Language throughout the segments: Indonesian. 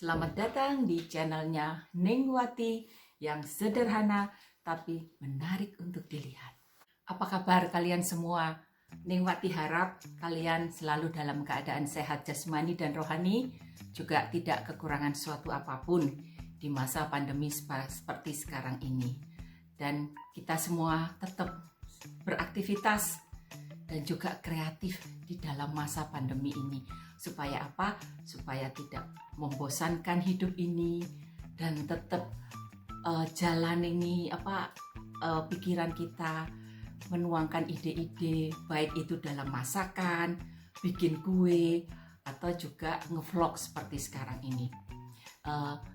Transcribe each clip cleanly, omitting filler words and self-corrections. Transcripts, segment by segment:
Selamat datang di channelnya Ningwati yang sederhana tapi menarik untuk dilihat. Apa kabar kalian semua? Ningwati harap kalian selalu dalam keadaan sehat jasmani dan rohani, juga tidak kekurangan suatu apapun di masa pandemi seperti sekarang ini. Dan kita semua tetap beraktivitas dan juga kreatif di dalam masa pandemi ini. Supaya apa? Supaya tidak membosankan hidup ini dan tetap jalan ini pikiran kita menuangkan ide-ide, baik itu dalam masakan, bikin kue, atau juga ngevlog seperti sekarang ini.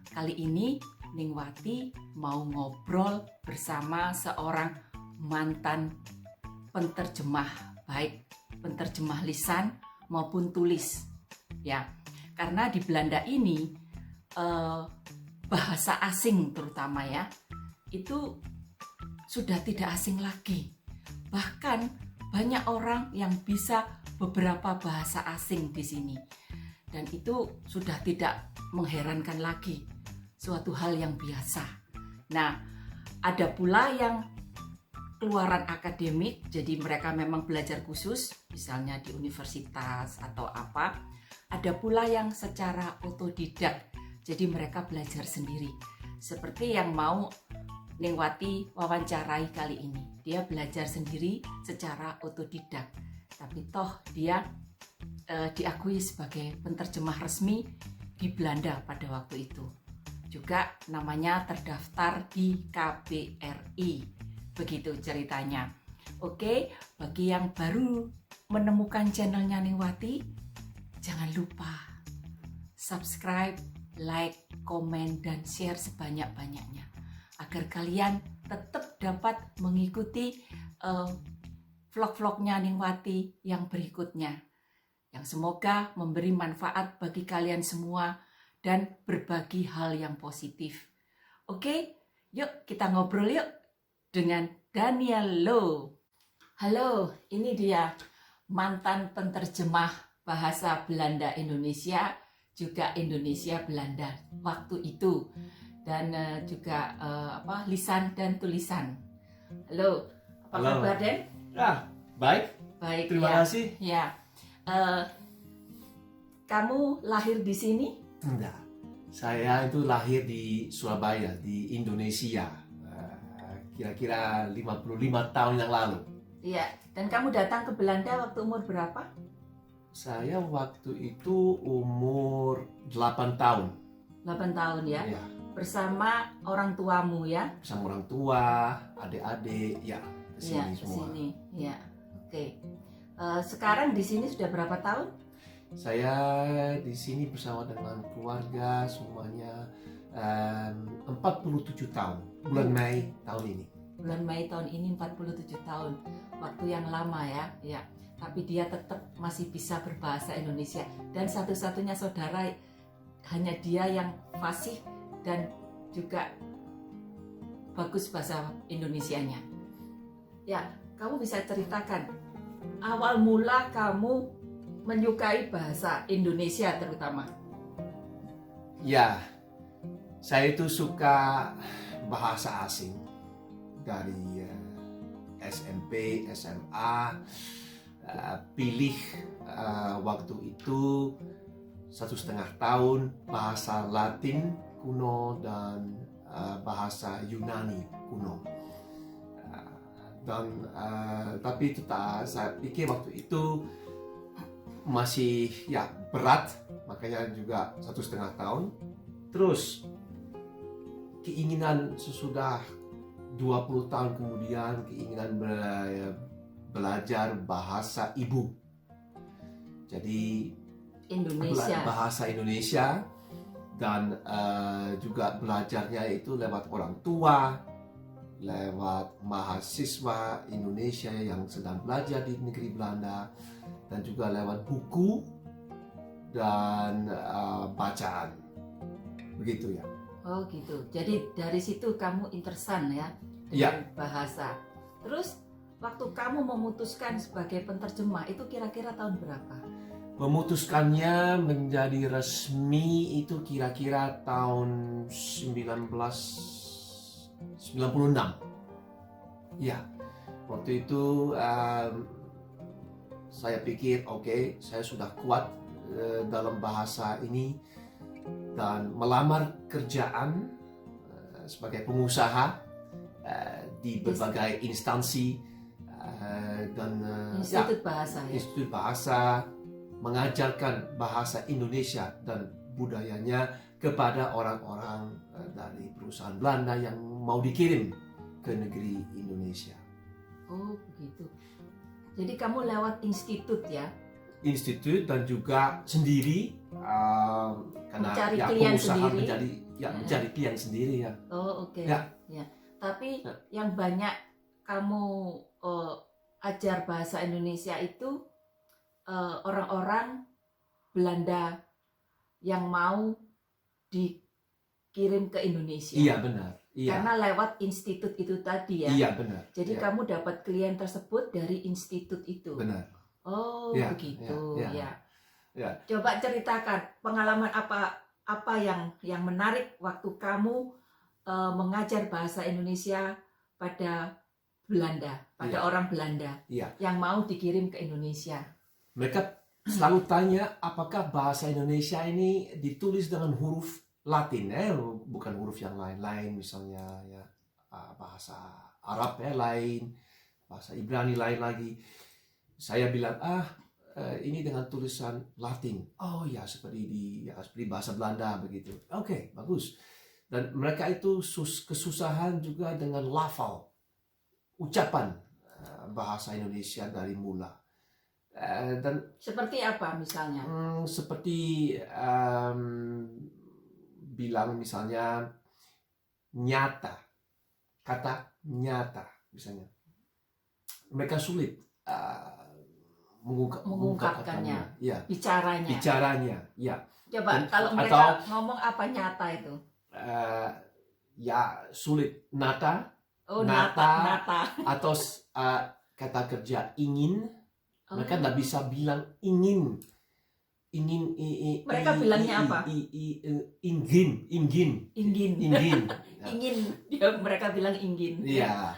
Kali ini Ningwati mau ngobrol bersama seorang mantan penterjemah, baik penterjemah lisan maupun tulis. Ya, karena di Belanda ini bahasa asing terutama ya, itu sudah tidak asing lagi. Bahkan banyak orang yang bisa beberapa bahasa asing di sini. Dan itu sudah tidak mengherankan lagi, suatu hal yang biasa. Nah, ada pula yang keluaran akademik, jadi mereka memang belajar khusus, misalnya di universitas atau apa. Ada pula yang secara otodidak, jadi mereka belajar sendiri. Seperti yang mau Ningwati wawancarai kali ini. Dia belajar sendiri secara otodidak, tapi toh dia diakui sebagai penterjemah resmi di Belanda pada waktu itu. Juga namanya terdaftar di KBRI. Begitu ceritanya. Oke, bagi yang baru menemukan channelnya Ningwati, jangan lupa subscribe, like, komen, dan share sebanyak-banyaknya agar kalian tetap dapat mengikuti vlog-vlognya Ningwati yang berikutnya, yang semoga memberi manfaat bagi kalian semua dan berbagi hal yang positif. Oke, yuk kita ngobrol yuk dengan Daniel Lo. Halo, ini dia mantan penterjemah bahasa Belanda Indonesia, juga Indonesia Belanda waktu itu, dan juga lisan dan tulisan. Halo, apa kabar Den? Ya, baik. Baik. Terima kasih. Ya, kamu lahir di sini? Enggak, saya itu lahir di Surabaya, di Indonesia, kira-kira 55 tahun yang lalu. Iya, dan kamu datang ke Belanda waktu umur berapa? Saya waktu itu umur 8 tahun. 8 tahun ya? Ya. Bersama orang tuamu ya? Bersama orang tua, adik-adik, ya, kesini semua. Kesini, ya, oke. Sekarang di sini sudah berapa tahun? Saya di sini bersama dengan keluarga semuanya 47 tahun, bulan Mei tahun ini. Bulan Mei tahun ini 47 tahun, waktu yang lama ya, ya. Tapi dia tetap masih bisa berbahasa Indonesia, dan satu-satunya saudara hanya dia yang fasih dan juga bagus bahasa Indonesianya. Ya, kamu bisa ceritakan awal mula kamu menyukai bahasa Indonesia terutama. Ya, saya itu suka bahasa asing dari SMP, SMA. Pilih waktu itu 1,5 tahun bahasa Latin kuno dan bahasa Yunani kuno. Tapi itu saya pikir waktu itu masih ya berat, makanya juga 1,5 tahun. Terus keinginan sesudah 20 tahun kemudian, keinginan belajar bahasa ibu. Jadi Indonesia. Bahasa Indonesia, dan juga belajarnya itu lewat orang tua, lewat mahasiswa Indonesia yang sedang belajar di negeri Belanda, dan juga lewat buku dan bacaan. Begitu ya. Oh gitu. Jadi dari situ kamu interesan ya dengan bahasa. Terus waktu kamu memutuskan sebagai penterjemah itu kira-kira tahun berapa? memutuskannya menjadi resmi itu kira-kira tahun 1996. Ya, waktu itu saya pikir oke, saya sudah kuat dalam bahasa ini dan melamar kerjaan sebagai pengusaha di berbagai instansi dan Institut Bahasa ya. Institut Bahasa, mengajarkan bahasa Indonesia dan budayanya kepada orang-orang dari perusahaan Belanda yang mau dikirim ke negeri Indonesia. Oh begitu. Jadi kamu lewat institut ya? Institut dan juga sendiri karena Mencari ya klien pengusaha sendiri. menjadi klien sendiri ya. Oh oke. Ya. Tapi Ya. yang banyak kamu ajar bahasa Indonesia itu orang-orang Belanda yang mau dikirim ke Indonesia. Iya benar. Iya. Karena lewat institut itu tadi ya. Iya benar. Jadi Iya. kamu dapat klien tersebut dari institut itu. Benar. Oh Ya, begitu ya, ya. Ya. Coba ceritakan pengalaman apa yang menarik waktu kamu mengajar bahasa Indonesia pada Belanda, pada Iya. orang Belanda Iya. yang mau dikirim ke Indonesia. Mereka selalu tanya apakah bahasa Indonesia ini ditulis dengan huruf Latin, bukan huruf yang lain-lain, misalnya ya bahasa Arab ya lain, bahasa Ibrani lain lagi. Saya bilang ini dengan tulisan Latin. Oh ya seperti bahasa Belanda begitu. Oke, bagus. Dan mereka itu kesusahan juga dengan lafal, ucapan bahasa Indonesia dari mula. Dan Seperti apa misalnya? seperti bilang misalnya nyata, kata nyata misalnya, mereka sulit mengungkapkannya, ya, bicaranya, ya. Coba kalau mereka ngomong apa nyata itu? Ya sulit, nata, Oh nata. atau kata kerja ingin, mereka nggak bisa bilang ingin. Mereka bilangnya apa? Ingin. Mereka bilang ingin. Iya.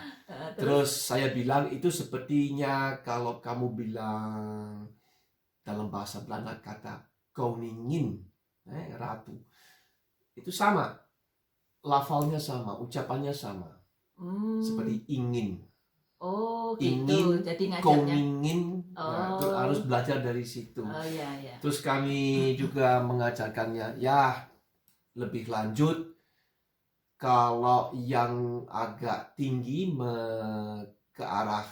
Terus saya bilang itu sepertinya kalau kamu bilang dalam bahasa Belanda kata koningin, ratu, itu sama, lafalnya sama, ucapannya sama, seperti ingin. Oh gitu. Ingin, jadi ngajarnya koningin, itu harus belajar dari situ. Oh iya. Terus kami juga mengajarkannya ya lebih lanjut. Kalau yang agak tinggi ke arah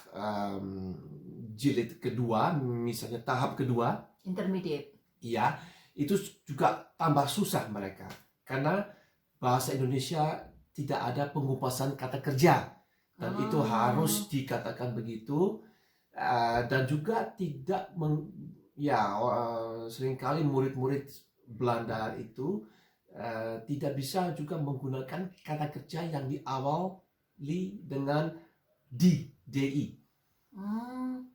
jilid kedua, misalnya tahap kedua, intermediate, iya, itu juga tambah susah mereka karena bahasa Indonesia tidak ada pengupasan kata kerja dan itu harus dikatakan begitu dan juga tidak seringkali murid-murid Belanda itu tidak bisa juga menggunakan kata kerja yang diawali dengan di.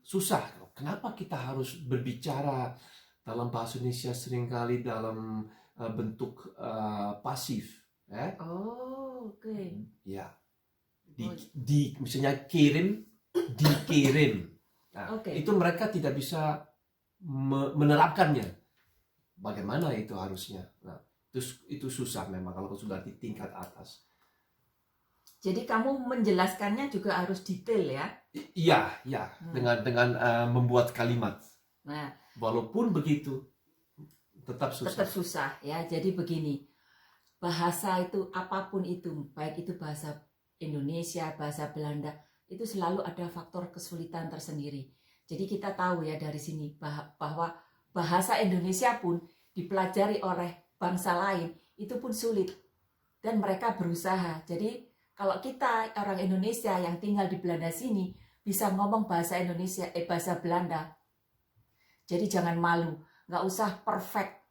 Susah. Kenapa kita harus berbicara dalam bahasa Indonesia seringkali dalam bentuk pasif? Oke. Ya. Misalnya kirim, dikirim. Nah, itu mereka tidak bisa menerapkannya. Bagaimana itu harusnya? Nah, itu susah memang kalau sudah di tingkat atas. Jadi kamu menjelaskannya juga harus detail ya? Iya, dengan membuat kalimat. Nah, walaupun begitu tetap susah. Tetap susah ya. Jadi begini, bahasa itu apapun itu, baik itu bahasa Indonesia, bahasa Belanda, itu selalu ada faktor kesulitan tersendiri. Jadi kita tahu ya dari sini bahwa bahasa Indonesia pun dipelajari oleh bangsa lain itu pun sulit dan mereka berusaha. Jadi kalau kita orang Indonesia yang tinggal di Belanda sini bisa ngomong bahasa Indonesia, bahasa Belanda, jadi jangan malu, nggak usah perfect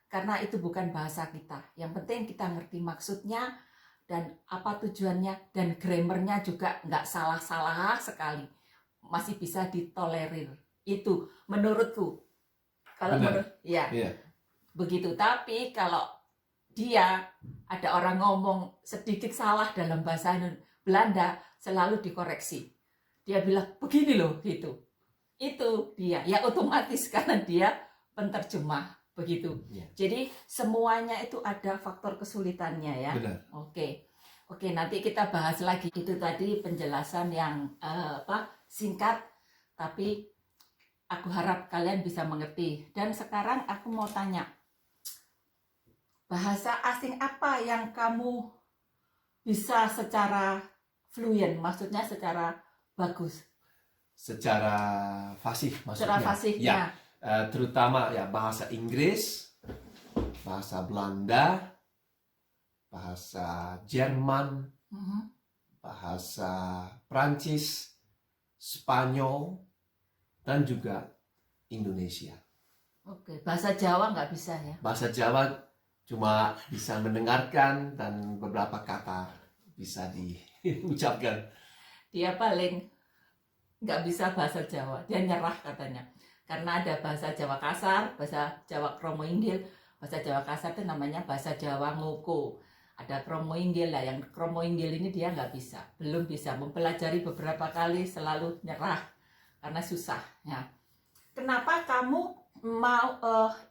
karena itu bukan bahasa kita. Yang penting kita ngerti maksudnya dan apa tujuannya dan grammarnya juga nggak salah-salah sekali, masih bisa ditolerir. Itu menurutku. Kalau Benar. menurut ya Iya. begitu. Tapi kalau dia ada orang ngomong sedikit salah dalam bahasa Belanda, selalu dikoreksi. Dia bilang begini loh gitu. Itu dia ya otomatis karena dia penterjemah begitu. Iya. Jadi semuanya itu ada faktor kesulitannya ya. Benar. Oke, nanti kita bahas lagi. Itu tadi penjelasan yang singkat, tapi aku harap kalian bisa mengerti. Dan sekarang aku mau tanya, bahasa asing apa yang kamu bisa secara fluent, maksudnya secara bagus, Secara fasih secara maksudnya. fasihnya? Ya, terutama ya bahasa Inggris, bahasa Belanda, bahasa Jerman, Mhm. bahasa Prancis, Spanyol, dan juga Indonesia. Oke, bahasa Jawa nggak bisa ya? Bahasa Jawa cuma bisa mendengarkan dan beberapa kata bisa diucapkan. Dia paling nggak bisa bahasa Jawa, dia nyerah katanya. Karena ada bahasa Jawa kasar, bahasa Jawa kromo inggil. Bahasa Jawa kasar itu namanya bahasa Jawa ngoko. Ada kromo inggil lah, yang kromo inggil ini dia nggak bisa, belum bisa, mempelajari beberapa kali selalu nyerah karena susah ya. Kenapa kamu mau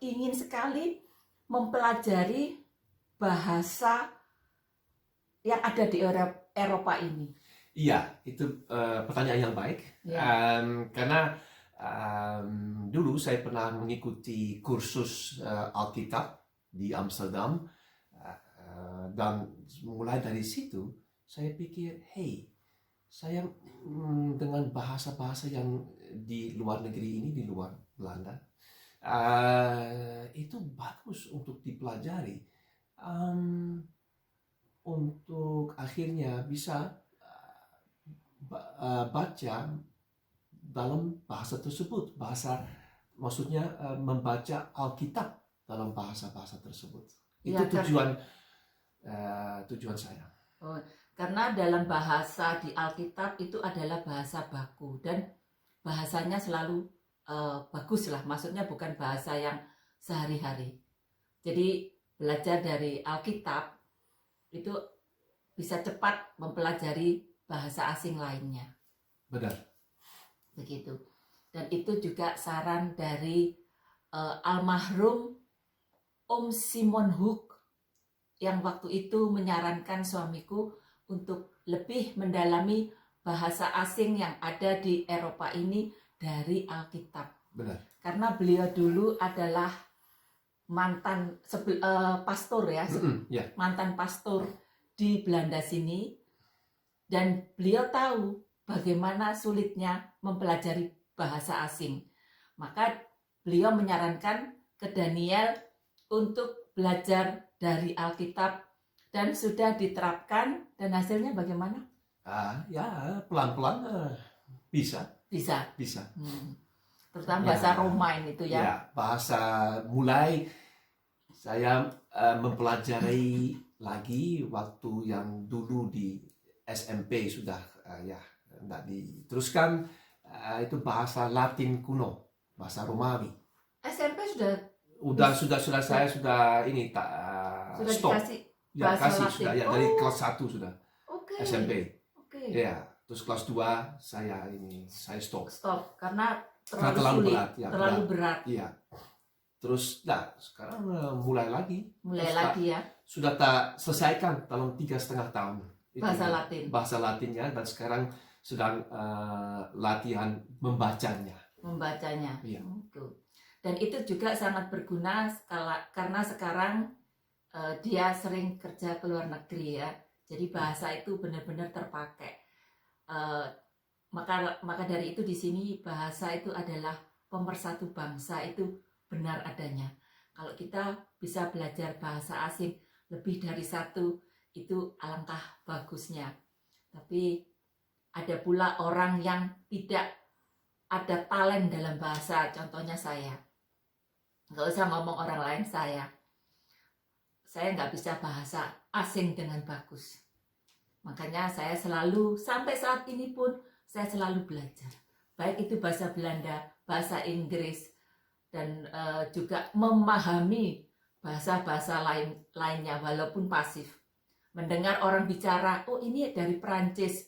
ingin sekali mempelajari bahasa yang ada di Eropa ini? Iya, itu pertanyaan yang baik. Ya. Karena dulu saya pernah mengikuti kursus Alkitab di Amsterdam. Dan mulai dari situ saya pikir, hey, saya dengan bahasa-bahasa yang di luar negeri ini, di luar Belanda, itu bagus untuk dipelajari, untuk akhirnya bisa baca dalam bahasa tersebut. Maksudnya membaca Alkitab dalam bahasa-bahasa tersebut. Itu Ya, tujuan saya. Karena dalam bahasa di Alkitab itu adalah bahasa baku dan bahasanya selalu bagus lah, maksudnya bukan bahasa yang sehari-hari. Jadi belajar dari Alkitab itu bisa cepat mempelajari bahasa asing lainnya. Benar. Begitu. Dan itu juga saran dari almarhum Om Simon Hoek yang waktu itu menyarankan suamiku untuk lebih mendalami bahasa asing yang ada di Eropa ini dari Alkitab. Benar. Karena beliau dulu adalah mantan pastor ya, Yeah. mantan pastor di Belanda sini, dan beliau tahu bagaimana sulitnya mempelajari bahasa asing. Maka beliau menyarankan ke Daniel untuk belajar dari Alkitab dan sudah diterapkan, dan hasilnya bagaimana? Ya pelan-pelan bisa. Terutama Ya. bahasa Romain itu ya. Ya, bahasa mulai saya mempelajari lagi waktu yang dulu di SMP sudah tidak diteruskan, itu bahasa Latin kuno, bahasa Romawi. SMP sudah Saya sudah ini tak sudah stop. dikasih Ya, bahasa kasih Latin. sudah ya, dari kelas 1 sudah. Oke. SMP. Oke. Ya, terus kelas 2 saya stop. Stop karena Karena terlalu sulit, berat, ya, terlalu berat. Iya. Terus sekarang mulai lagi. Mulai Terus lagi ya. Sudah tak selesaikan dalam 3,5 tahun. Bahasa Latin. Bahasa Latinnya, dan sekarang sedang latihan membacanya. Iya. Dan itu juga sangat berguna karena sekarang dia sering kerja ke luar negeri ya. Jadi bahasa itu benar-benar terpakai. Maka dari itu di sini bahasa itu adalah pemersatu bangsa, itu benar adanya. Kalau kita bisa belajar bahasa asing lebih dari satu, itu alangkah bagusnya. Tapi ada pula orang yang tidak ada talent dalam bahasa, contohnya saya. Nggak usah ngomong orang lain, saya nggak bisa bahasa asing dengan bagus. Makanya saya selalu, sampai saat ini pun, saya selalu belajar. Baik itu bahasa Belanda, bahasa Inggris, dan juga memahami bahasa-bahasa lainnya walaupun pasif. Mendengar orang bicara, oh ini dari Prancis,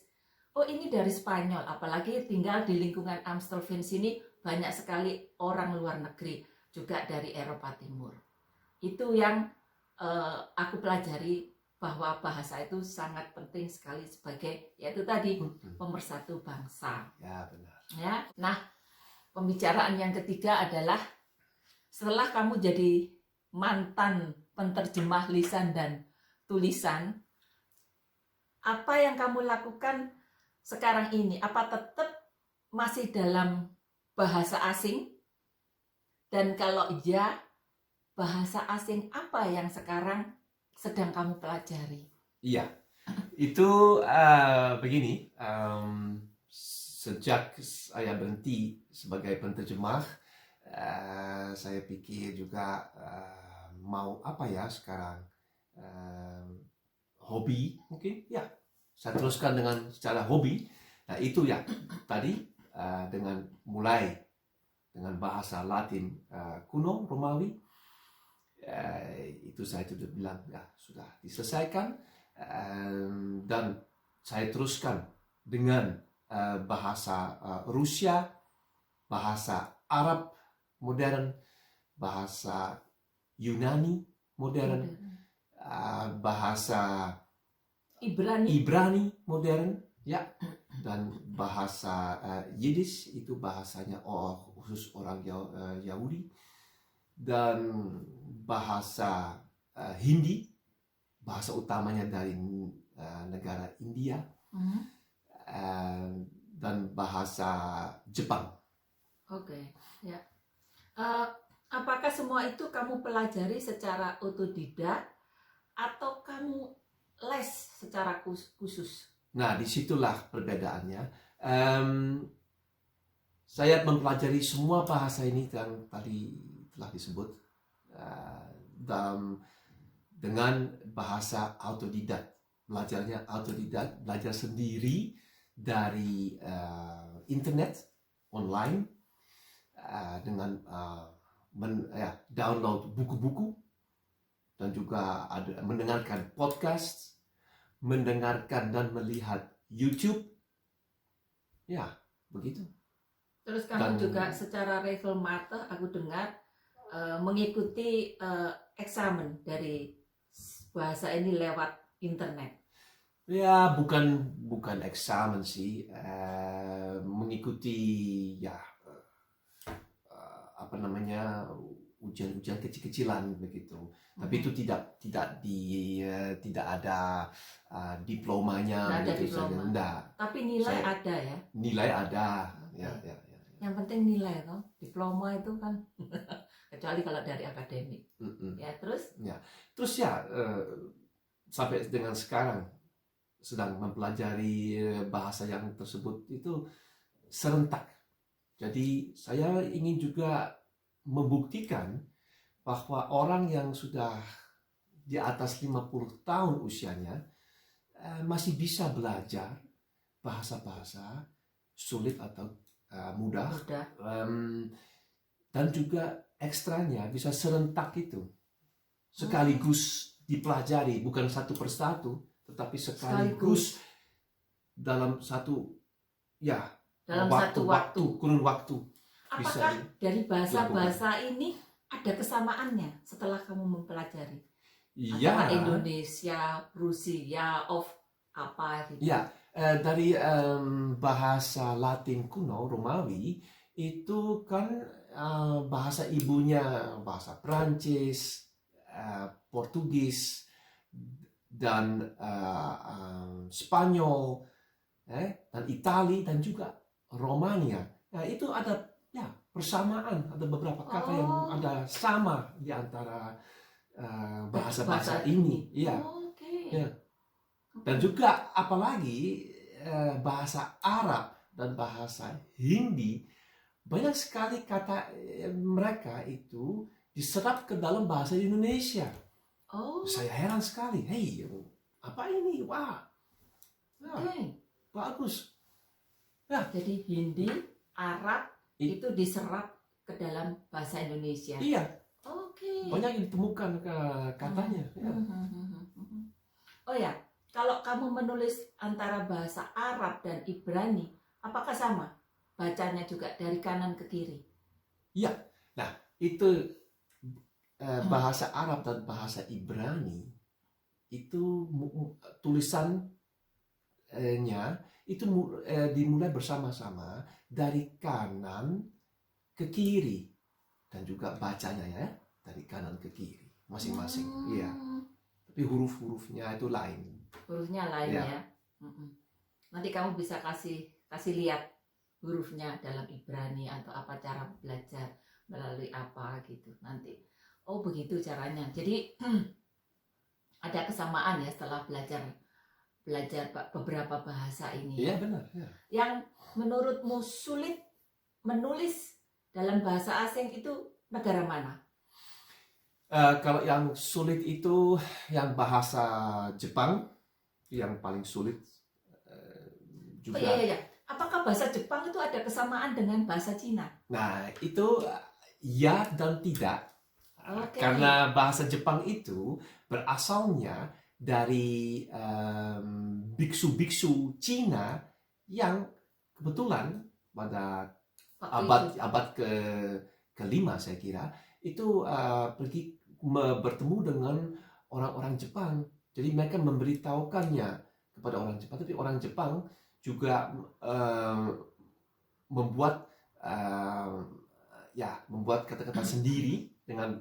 oh ini dari Spanyol, apalagi tinggal di lingkungan Amstelveen sini banyak sekali orang luar negeri, juga dari Eropa Timur. Itu yang aku pelajari, bahwa bahasa itu sangat penting sekali sebagai, yaitu tadi, pemersatu bangsa. Ya, benar. Ya, nah pembicaraan yang ketiga adalah setelah kamu jadi mantan penterjemah lisan dan tulisan, apa yang kamu lakukan sekarang ini? Apa tetap masih dalam bahasa asing? Dan kalau iya, bahasa asing apa yang sekarang sedang kamu pelajari? Iya, itu begini. Sejak saya berhenti sebagai penterjemah, saya pikir juga mau apa ya sekarang, hobi mungkin ya, saya teruskan dengan secara hobi. Nah itu ya tadi, dengan mulai dengan bahasa Latin kuno Romawi, itu saya sudah bilang ya sudah diselesaikan, dan saya teruskan dengan bahasa Rusia, bahasa Arab modern, bahasa Yunani modern, bahasa Ibrani modern, ya, dan bahasa Yiddish, itu bahasanya khusus orang Yahudi, dan bahasa Hindi, bahasa utamanya dari negara India, dan bahasa Jepang. Oke, ya. Apakah semua itu kamu pelajari secara otodidak atau kamu les secara khusus? Nah, disitulah perbedaannya. Saya mempelajari semua bahasa ini yang tadi telah disebut dengan bahasa autodidak. Belajarnya autodidak, belajar sendiri dari internet, online, dengan download buku-buku, dan juga mendengarkan podcast, mendengarkan dan melihat YouTube, ya begitu. Terus kamu juga secara reglementer, aku dengar, mengikuti eksamen dari bahasa ini lewat internet. Ya bukan eksamen sih, mengikuti ya ujian-ujian kecil-kecilan begitu. Tapi itu tidak ada diplomanya. Nggak ada gitu diploma. saja. Enggak. Tapi nilai ada ya. Nilai ada. Okay. Ya. Yang penting nilai toh. Diploma itu kan kecuali kalau dari akademik. Ya terus? Ya. Terus ya sampai dengan sekarang sedang mempelajari bahasa yang tersebut itu serentak. Jadi saya ingin juga membuktikan bahwa orang yang sudah di atas 50 tahun usianya masih bisa belajar bahasa-bahasa sulit atau mudah. Dan juga ekstranya bisa serentak itu. Sekaligus dipelajari, bukan satu persatu, tetapi sekaligus dalam satu dalam waktu, kurun waktu. Apakah dari bahasa-bahasa ini ada kesamaannya setelah kamu mempelajari? Iya. Indonesia, Rusia, apa gitu? Ya, dari bahasa Latin kuno Romawi itu kan bahasa ibunya bahasa Prancis, Portugis, dan Spanyol, dan Itali, dan juga Romania. Nah, itu ada persamaan, ada beberapa kata yang ada sama di antara bahasa-bahasa ini. Iya. Ya. Dan juga apalagi bahasa Arab dan bahasa Hindi, banyak sekali kata mereka itu diserap ke dalam bahasa Indonesia. Saya heran sekali. Hei, apa ini? Wah. Bagus. Ya. Jadi Hindi, Arab itu diserap ke dalam bahasa Indonesia. Iya, Oke. banyak yang ditemukan katanya. Ya. Oh ya, kalau kamu menulis antara bahasa Arab dan Ibrani, apakah sama? Bacanya juga dari kanan ke kiri. Iya, nah itu bahasa Arab dan bahasa Ibrani itu tulisannya itu dimulai bersama-sama dari kanan ke kiri dan juga bacanya ya dari kanan ke kiri masing-masing. Iya, tapi huruf-hurufnya itu lain. Hurufnya lain Iya. ya. Nanti kamu bisa kasih lihat hurufnya dalam Ibrani atau apa cara belajar melalui apa gitu nanti. Oh begitu caranya. Jadi ada kesamaan ya setelah belajar beberapa bahasa ini. Iya benar. Ya. Yang menurutmu sulit menulis dalam bahasa asing itu negara mana? Kalau yang sulit itu yang bahasa Jepang yang paling sulit juga. Oh iya. Apakah bahasa Jepang itu ada kesamaan dengan bahasa Cina? Nah itu ya dan tidak. Okay. Karena bahasa Jepang itu berasalnya dari biksu-biksu Cina yang kebetulan pada abad ke-5 saya kira itu pergi bertemu dengan orang-orang Jepang. Jadi mereka memberitahukannya kepada orang Jepang, tapi orang Jepang juga membuat kata-kata sendiri dengan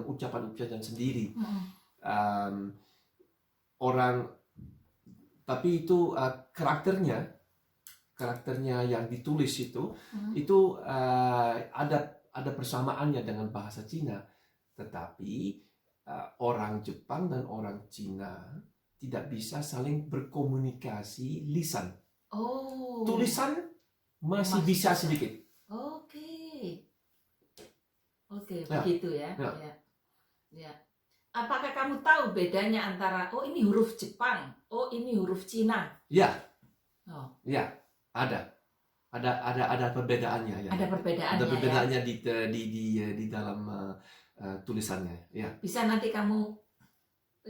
ucapan-ucapan sendiri. Tapi itu karakternya yang ditulis itu ada persamaannya dengan bahasa Cina, tetapi orang Jepang dan orang Cina tidak bisa saling berkomunikasi lisan. Oh. Tulisan masih bisa sedikit. Oke, begitu ya. Ya. Apakah kamu tahu bedanya antara ini huruf Jepang, ini huruf Cina? Ya. Ya, ada perbedaannya ya. Ada perbedaannya. Ada perbedaannya ya? di dalam tulisannya ya. Bisa nanti kamu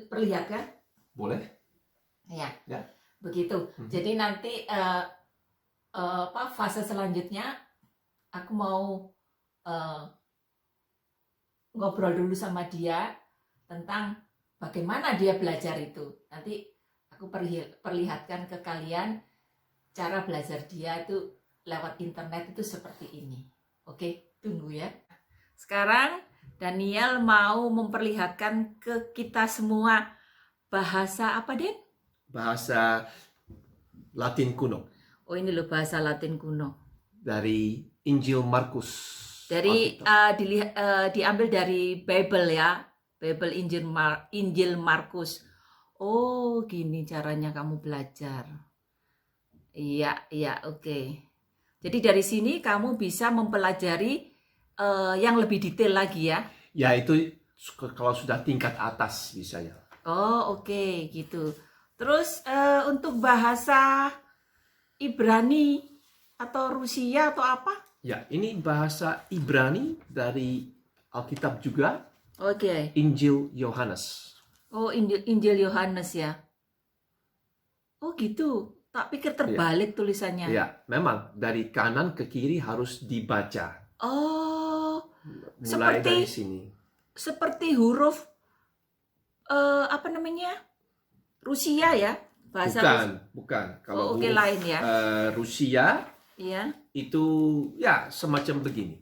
perlihatkan? Boleh? Ya. Ya. Begitu. Jadi nanti fase selanjutnya aku mau ngobrol dulu sama dia tentang bagaimana dia belajar itu. Nanti aku perlihatkan ke kalian cara belajar dia itu lewat internet itu seperti ini. Oke, tunggu ya. Sekarang Daniel mau memperlihatkan ke kita semua bahasa apa, Den? Bahasa Latin kuno. Oh, ini loh bahasa Latin kuno. Dari Injil Markus. Dari diambil dari Bible ya. Bible Injil Markus. Oh, gini caranya kamu belajar. Iya, oke. Jadi dari sini kamu bisa mempelajari yang lebih detail lagi ya. Ya, itu kalau sudah tingkat atas bisa ya. Oh, oke, gitu. Terus untuk bahasa Ibrani atau Rusia atau apa? Ya, ini bahasa Ibrani dari Alkitab juga. Oke. Injil Yohanes. Oh, Injil Yohanes ya. Oh, gitu. Tak pikir terbalik tulisannya. Ya, memang dari kanan ke kiri harus dibaca. Oh, mulai dari sini. Seperti huruf apa namanya? Rusia ya? Bahasa Bukan. Kalau huruf lain ya. Rusia iya. Itu ya semacam begini.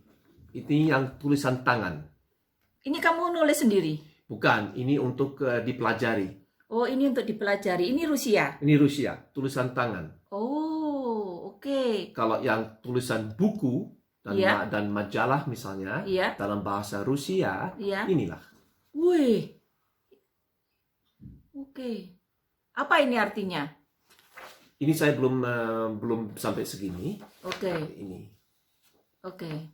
Ini yang tulisan tangan. Ini kamu nulis sendiri? Bukan, ini untuk dipelajari. Oh, ini untuk dipelajari. Ini Rusia? Ini Rusia, tulisan tangan. Oh, oke. Kalau yang tulisan buku dan majalah misalnya, dalam bahasa Rusia, inilah. Wih. Oke. Apa ini artinya? Ini saya belum sampai segini. Oke. Ini. Oke.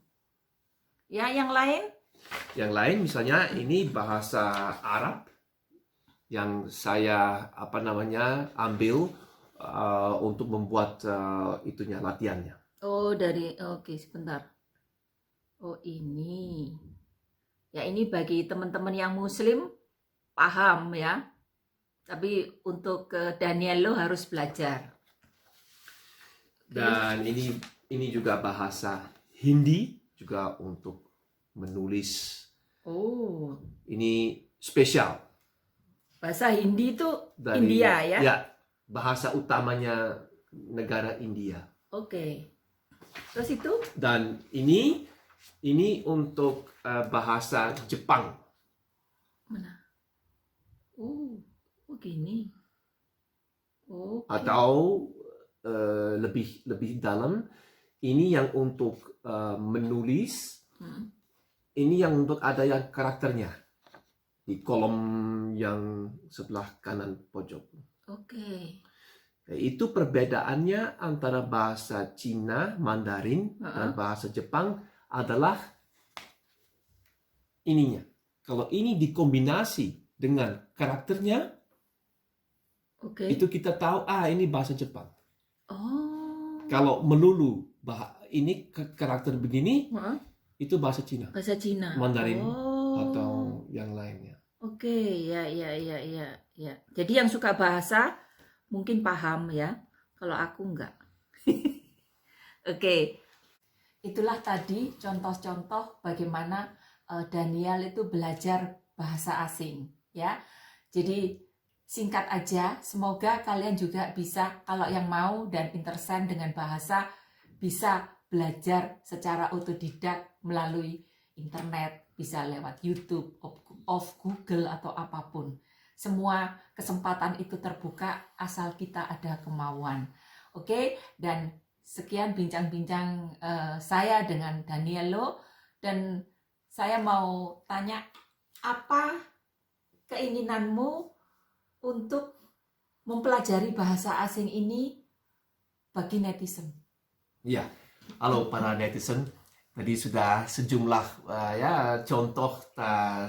Ya, yang lain? Yang lain misalnya ini bahasa Arab yang saya ambil untuk membuat itunya latihannya. Oh, oke, sebentar. Oh ini. Ya ini bagi teman-teman yang muslim paham ya. Tapi untuk ke Daniel lo harus belajar. Dan ini juga bahasa Hindi juga untuk menulis. Oh, Ini spesial bahasa Hindi itu dari India ya? Ya, bahasa utamanya negara India. Oke. Terus itu? Dan ini untuk bahasa Jepang. Mana? Oh gini. Oh. Atau lebih dalam, ini yang untuk menulis, ini yang untuk ada yang karakternya di kolom yang sebelah kanan pojok. Oke. Itu perbedaannya antara bahasa Cina, Mandarin, dan bahasa Jepang adalah ininya. Kalau ini dikombinasi dengan karakternya, itu kita tahu, ini bahasa Jepang. Oh. Kalau melulu ini karakter begini, itu bahasa Cina. Bahasa Cina. Mandarin atau yang lainnya. Oke, ya. Jadi yang suka bahasa mungkin paham ya. Kalau aku enggak. Oke. Itulah tadi contoh-contoh bagaimana Daniel itu belajar bahasa asing ya. Jadi singkat aja, semoga kalian juga bisa, kalau yang mau dan interest dengan bahasa, bisa belajar secara otodidak melalui internet, bisa lewat YouTube, of Google atau apapun. Semua kesempatan itu terbuka asal kita ada kemauan. Oke, dan sekian bincang-bincang saya dengan Danielo, dan saya mau tanya, apa keinginanmu untuk mempelajari bahasa asing ini bagi netizen? Ya, halo para netizen. Tadi sudah sejumlah contoh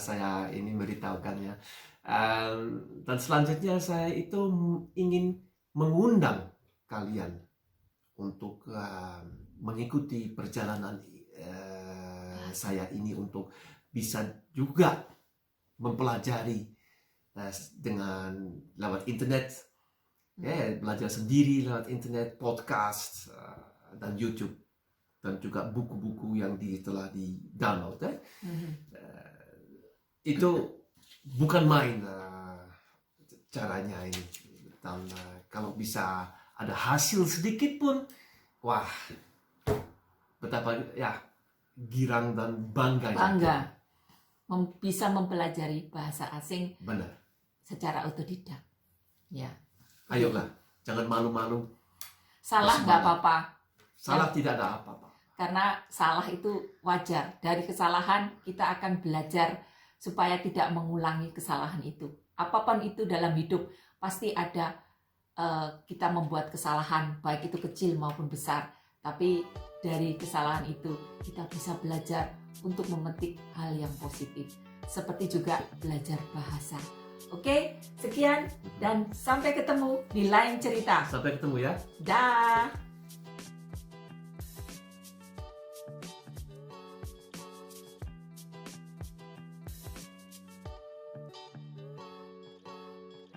saya ini memberitahukan ya. Dan selanjutnya saya itu ingin mengundang kalian untuk mengikuti perjalanan saya ini untuk bisa juga mempelajari dengan lewat internet, belajar sendiri lewat internet, podcast, dan YouTube, dan juga buku-buku yang telah di download. Itu bukan main caranya ini. Dan kalau bisa ada hasil sedikit pun, wah, betapa ya girang dan bangga. Bisa mempelajari bahasa asing. Benar. Secara otodidak. Ya. Ayolah, jangan malu-malu. Salah nggak apa-apa. Salah tidak ada apa-apa. Karena salah itu wajar. Dari kesalahan kita akan belajar supaya tidak mengulangi kesalahan itu. Apapun itu dalam hidup, pasti ada kita membuat kesalahan, baik itu kecil maupun besar. Tapi dari kesalahan itu kita bisa belajar untuk memetik hal yang positif. Seperti juga belajar bahasa. Oke, sekian dan sampai ketemu di lain cerita. Sampai ketemu ya. Dah.